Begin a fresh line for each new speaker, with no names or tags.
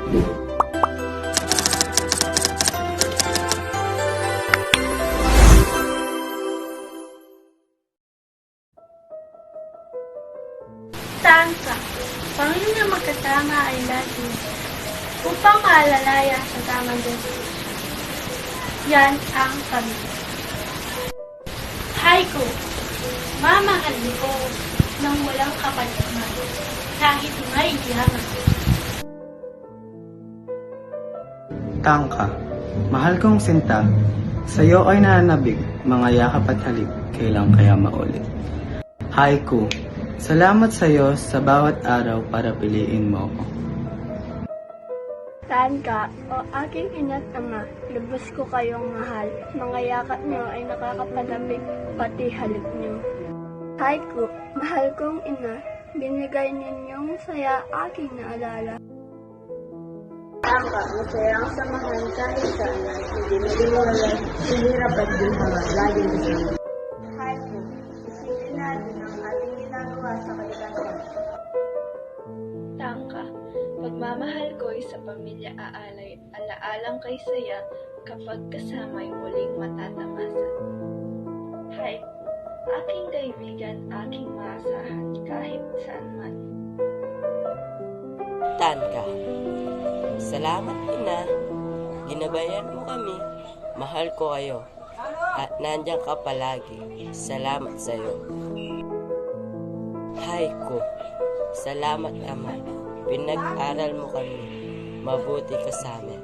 Saan ka? Panginoon na magkasama ay lagi upang maalalaya sa tamang desisyon. Yan ang pamilya. Haiku, mamahal ko nang walang kapalitan kahit may yaman.
Tangka, mahal kong sinta, sa'yo ay nananabik, mga yakap at halik, kailang kaya maulit. Haiku, salamat sa'yo sa bawat araw para piliin mo ako.
Saan ka, o aking ina't ama, lubos ko kayong mahal. Mga yakap niyo ay nakakapanabik, pati halik niyo. Haiku, mahal kong ina, binigay ninyong saya aking naalala.
Tangka, masaya ang samahan kahit saan, hindi maghiwalay, hirap at ginhawa, laging isama. Haiku, isipin natin ang ating ginagawa sa kailangan.
Tangka, pagmamahal ko'y sa pamilya aalay, alaalang kay saya kapag kasama'y muling matatamasan. Haiku, aking kaibigan, aking maasahan kahit saan man.
Tangka, salamat ina, ginabayan mo kami, mahal ko kayo, at nandiyan ka palagi, salamat sa'yo. Haiku, salamat ama, pinag-aral mo kami, mabuti ka sa amin.